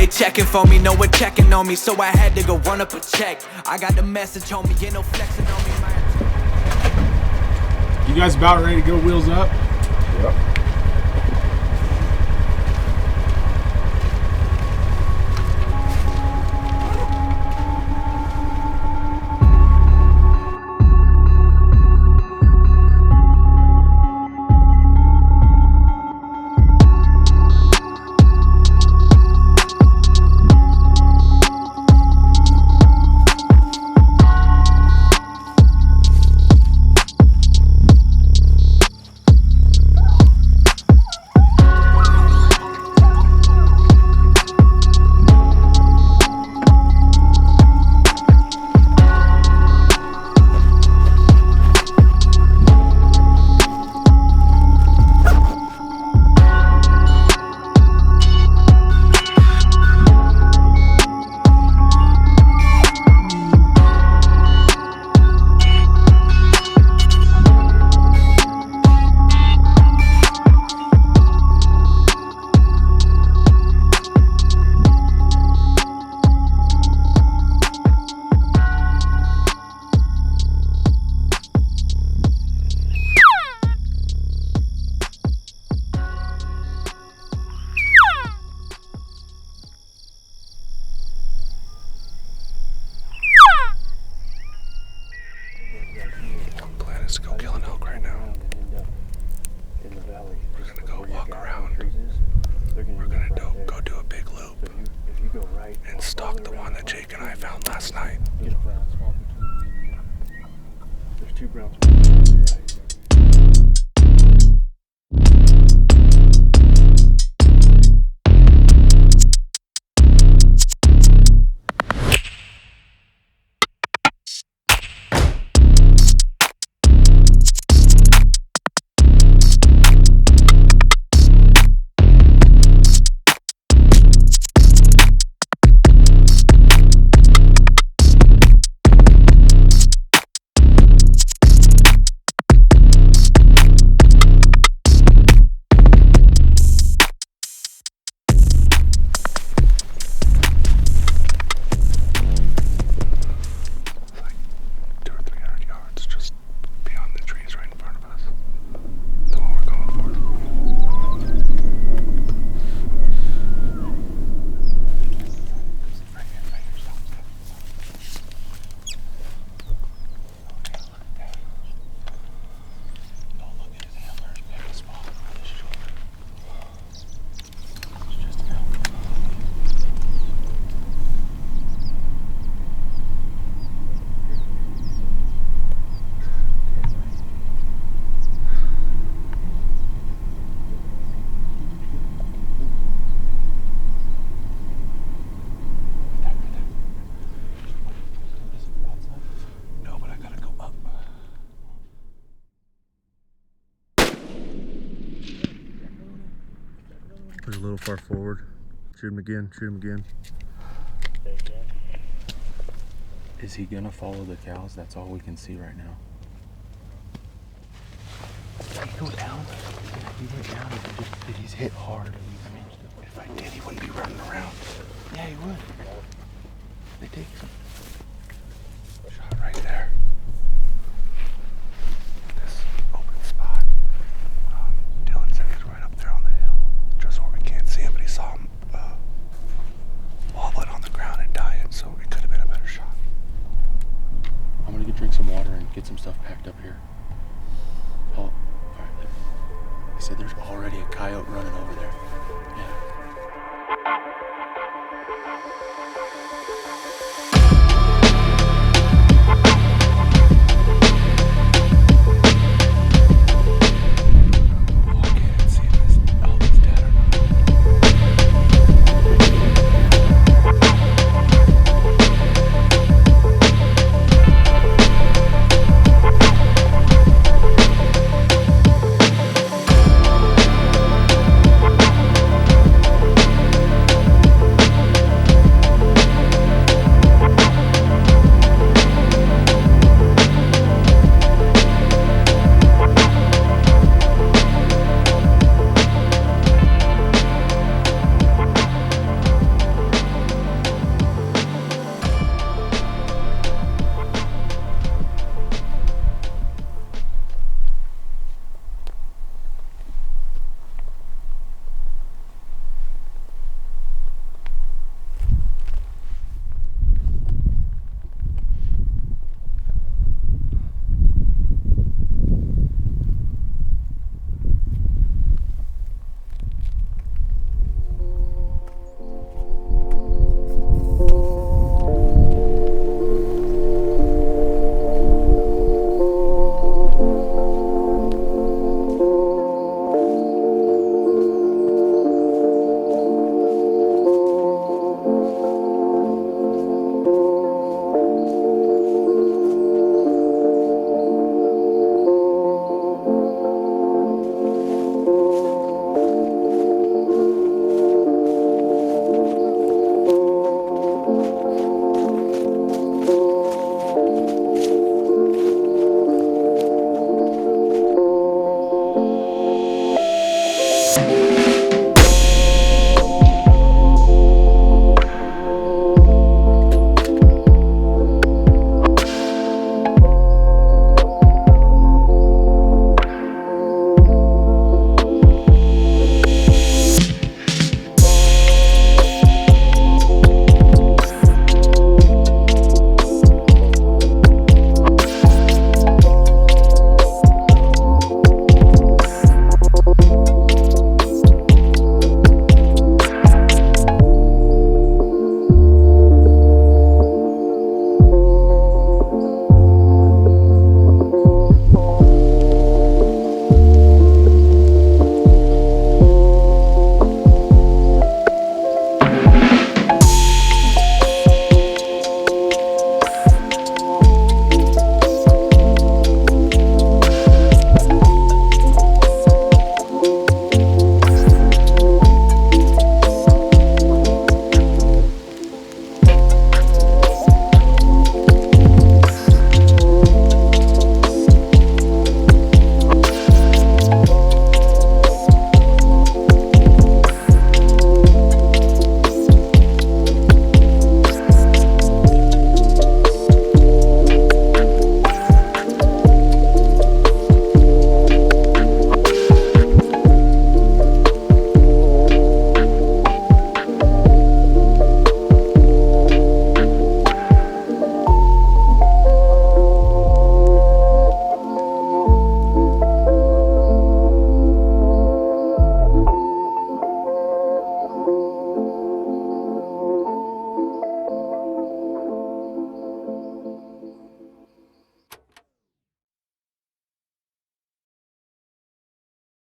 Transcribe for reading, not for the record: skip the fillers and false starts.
they checking for me, no one checking on me, so I had to go run up a check. I got the message on me, ain't no flexing on me. You guys about ready to go wheels up? Yep. To go kill an elk right now. We're gonna go walk around. We're gonna go do a big loop and stalk the one that Jake and I found last night. There's 2 browns. He's a little far forward. Shoot him again, shoot him again. Is he gonna follow the cows? That's all we can see right now. Did he go down? He went down, but he's hit hard. I mean, if I did, he wouldn't be running around. Yeah, he would. They take him. Shot right there. This open spot. Dillon said he's right up there on the hill, just where we can't see him, but he saw him wobbling on the ground and dying, so it could have been a better shot. I'm gonna go drink some water and get some stuff packed up here. Oh, all right. He said there's already a coyote running over there. Yeah.